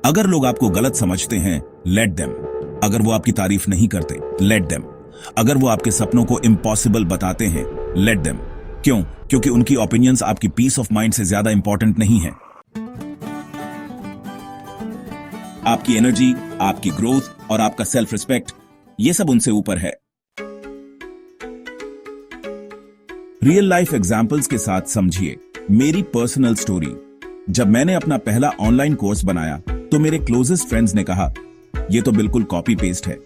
अगर लोग आपको गलत समझते हैं, लेट देम। अगर वो आपकी तारीफ नहीं करते, लेट देम। अगर वो आपके सपनों को इम्पॉसिबल बताते हैं, लेट देम। क्यों? क्योंकि उनकी ओपिनियंस आपकी पीस ऑफ माइंड से ज्यादा इंपॉर्टेंट नहीं है। आपकी एनर्जी, आपकी ग्रोथ और आपका सेल्फ रिस्पेक्ट, ये सब उनसे ऊपर है। रियल लाइफ एग्जाम्पल्स के साथ समझिए मेरी पर्सनल स्टोरी। जब मैंने अपना पहला ऑनलाइन कोर्स बनाया तो मेरे क्लोजेस्ट फ्रेंड्स ने कहा, यह तो बिल्कुल कॉपी पेस्ट है,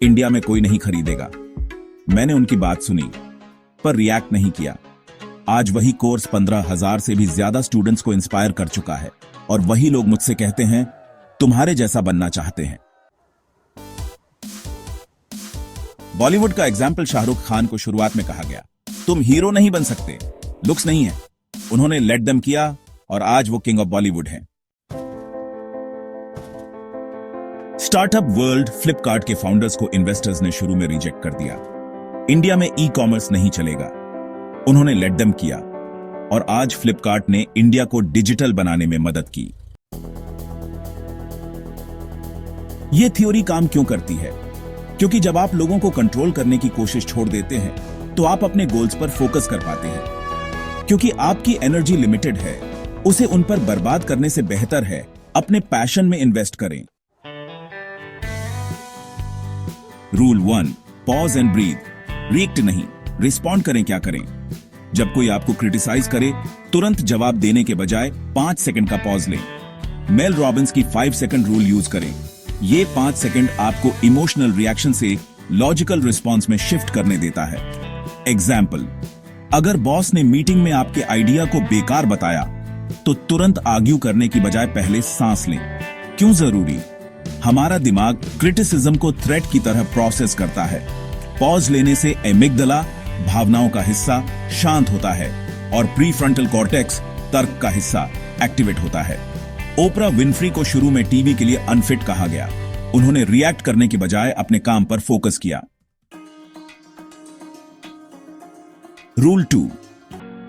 इंडिया में कोई नहीं खरीदेगा। मैंने उनकी बात सुनी पर रिएक्ट नहीं किया। आज वही कोर्स 15,000 से भी ज्यादा स्टूडेंट्स को इंस्पायर कर चुका है और वही लोग मुझसे कहते हैं, तुम्हारे जैसा बनना चाहते हैं। बॉलीवुड का एग्जाम्पल शाहरुख खान को शुरुआत में कहा गया, तुम हीरो नहीं बन सकते, लुक्स नहीं है। उन्होंने लेट देम किया और आज वो किंग ऑफ बॉलीवुड हैं। स्टार्टअप वर्ल्ड फ्लिपकार्ट के फाउंडर्स को इन्वेस्टर्स ने शुरू में रिजेक्ट कर दिया। इंडिया में ई कॉमर्स नहीं चलेगा। उन्होंने लेट देम किया और आज फ्लिपकार्ट ने इंडिया को डिजिटल बनाने में मदद की। यह थ्योरी काम क्यों करती है? क्योंकि जब आप लोगों को कंट्रोल करने की कोशिश छोड़ देते हैं तो आप अपने गोल्स पर फोकस कर पाते हैं। क्योंकि आपकी एनर्जी लिमिटेड है, उसे उन पर बर्बाद करने से बेहतर है अपने पैशन में इन्वेस्ट करें। Rule 1, pause and breathe. React नहीं, रिस्पॉन्ड करें। क्या करें? जब कोई आपको क्रिटिसाइज करे, तुरंत जवाब देने के बजाय 5 सेकंड का पॉज लें। मेल रॉबिन्स की 5 सेकंड रूल यूज करें। ये 5 सेकंड आपको इमोशनल रिएक्शन से लॉजिकल रिस्पॉन्स में शिफ्ट करने देता है। एग्जाम्पल, अगर बॉस ने मीटिंग में आपके आइडिया को बेकार बताया तो तुरंत आर्ग्यू करने की बजाय पहले सांस लें। क्यों जरूरी? हमारा दिमाग क्रिटिसिज्म को थ्रेट की तरह प्रोसेस करता है। पॉज लेने से एमिगडाला, भावनाओं का हिस्सा, शांत होता है और प्रीफ्रंटल कॉर्टेक्स, तर्क का हिस्सा, एक्टिवेट होता है। ओपरा विनफ्री को शुरू में टीवी के लिए अनफिट कहा गया। उन्होंने रिएक्ट करने की बजाय अपने काम पर फोकस किया। रूल 2,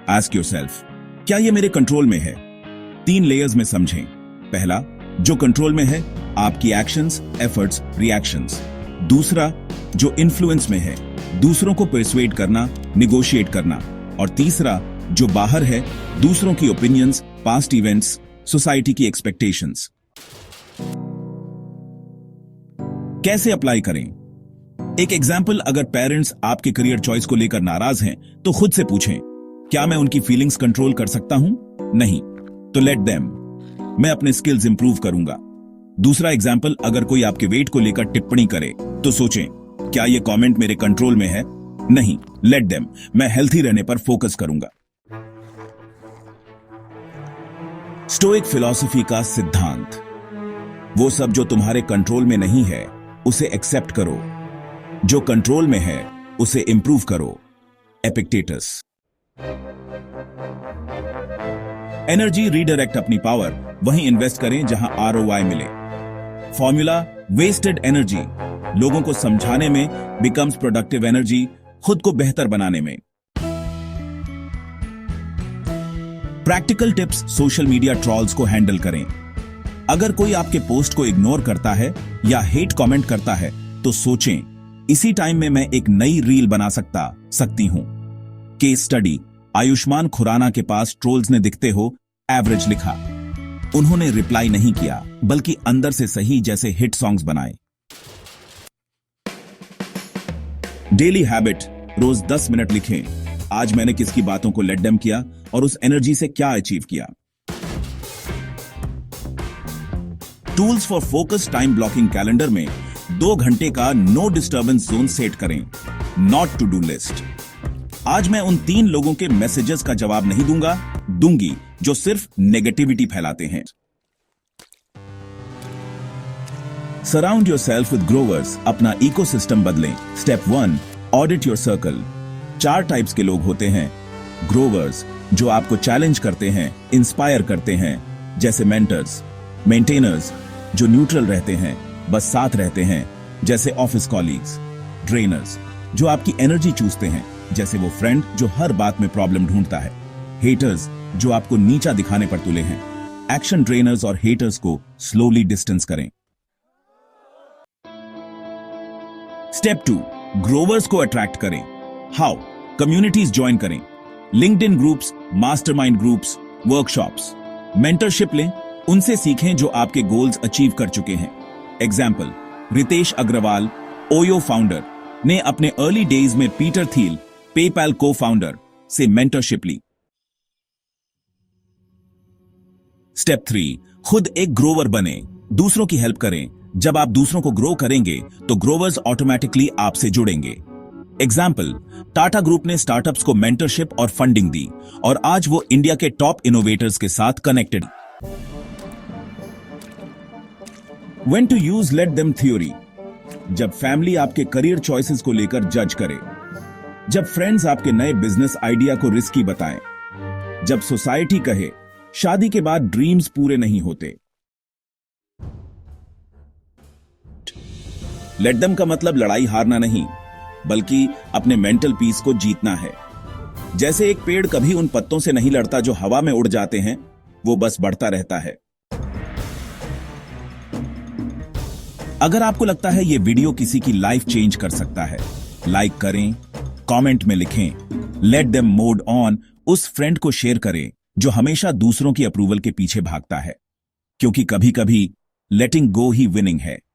आस्क योरसेल्फ, क्या यह मेरे कंट्रोल में है? 3 लेयर्स में समझें। पहला, जो कंट्रोल में है, आपकी एक्शंस, एफर्ट्स, रिएक्शंस। दूसरा, जो इन्फ्लुएंस में है, दूसरों को परसुएड करना, निगोशिएट करना। और तीसरा, जो बाहर है, दूसरों की ओपिनियंस, पास्ट इवेंट्स, सोसाइटी की एक्सपेक्टेशंस। कैसे अप्लाई करें? एक एग्जाम्पल, अगर पेरेंट्स आपके करियर चॉइस को लेकर नाराज हैं तो खुद से पूछें, क्या मैं उनकी फीलिंग्स कंट्रोल कर सकता हूं? नहीं, तो लेट देम। मैं अपने स्किल्स इंप्रूव करूंगा। दूसरा एग्जाम्पल, अगर कोई आपके वेट को लेकर टिप्पणी करे तो सोचें, क्या यह कमेंट मेरे कंट्रोल में है? नहीं, लेट देम। मैं हेल्थी रहने पर फोकस करूंगा। स्टोइक फिलॉसफी का सिद्धांत, वो सब जो तुम्हारे कंट्रोल में नहीं है उसे एक्सेप्ट करो, जो कंट्रोल में है उसे इंप्रूव करो। एपिक्टेटस। एनर्जी रीडायरेक्ट अपनी पावर वहीं इन्वेस्ट करें जहां ROI मिले। फॉर्मूला, वेस्टेड एनर्जी लोगों को समझाने में बिकम्स प्रोडक्टिव एनर्जी खुद को बेहतर बनाने में। Practical tips, social media trolls को हैंडल करें। अगर कोई आपके पोस्ट को इग्नोर करता है या हेट कमेंट करता है तो सोचें, इसी टाइम में मैं एक नई रील बना सकती हूं। केस स्टडी, आयुष्मान खुराना के पास ट्रोल्स ने दिखते हो एवरेज लिखा। उन्होंने रिप्लाई नहीं किया बल्कि अंदर से सही जैसे हिट सॉन्ग्स बनाए। डेली हैबिट, रोज 10 मिनट लिखें, आज मैंने किसकी बातों को लेट देम किया और उस एनर्जी से क्या अचीव किया। Tools for focus time blocking calendar में 2 घंटे का नो डिस्टर्बेंस जोन सेट करें। Not to do list. आज मैं उन 3 लोगों के मैसेजेस का जवाब नहीं दूंगी जो सिर्फ नेगेटिविटी फैलाते हैं। सराउंड योरसेल्फ विद ग्रोवर्स, अपना इकोसिस्टम बदलें। Step 1, audit your circle. 4 types के लोग होते हैं। ग्रोवर्स, जो आपको चैलेंज करते हैं, इंस्पायर करते हैं, जैसे मेंटर्स। मेंटेनर्स, जो न्यूट्रल रहते हैं, बस साथ रहते हैं, जैसे ऑफिस कॉलीग्स। ड्रेनर्स, जो आपकी एनर्जी चूसते हैं, जैसे वो फ्रेंड जो हर बात में प्रॉब्लम ढूंढता है। हेटर्स, जो आपको नीचा दिखाने पर तुले हैं। एक्शन ड्रेनर्स और हेटर्स को स्लोली डिस्टेंस करें। स्टेप 2, ग्रोवर्स को अट्रैक्ट करें। हाउ? कम्युनिटीज ज्वाइन करें, LinkedIn groups, mastermind groups, workshops. Mentorship लें, उनसे सीखें जो आपके गोल्स अचीव कर चुके हैं। एग्जाम्पल, रितेश अग्रवाल, ओयो फाउंडर, ने अपने अर्ली डेज में Peter Thiel, PayPal co founder, से मेंटरशिप ली। स्टेप 3, खुद एक ग्रोवर बने, दूसरों की हेल्प करें। जब आप दूसरों को ग्रो करेंगे तो ग्रोवर्स ऑटोमेटिकली आपसे जुड़ेंगे। एग्जाम्पल, टाटा ग्रुप ने स्टार्टअप्स को मेंटरशिप और फंडिंग दी और आज वो इंडिया के टॉप इनोवेटर्स के साथ connected. When to use let them theory, जब फैमिली आपके करियर चॉइसेस को लेकर जज करे, जब फ्रेंड्स आपके नए बिजनेस आइडिया को रिस्की बताएं, जब सोसाइटी कहे शादी के बाद ड्रीम्स पूरे नहीं होते। लेट देम का मतलब लड़ाई हारना नहीं, बल्कि अपने मेंटल पीस को जीतना है। जैसे एक पेड़ कभी उन पत्तों से नहीं लड़ता जो हवा में उड़ जाते हैं, वो बस बढ़ता रहता है। अगर आपको लगता है ये वीडियो किसी की लाइफ चेंज कर सकता है, लाइक करें, कमेंट में लिखें, लेट देम मोड ऑन, उस फ्रेंड को शेयर करें जो हमेशा दूसरों की अप्रूवल के पीछे भागता है, क्योंकि कभी कभी लेटिंग गो ही विनिंग है।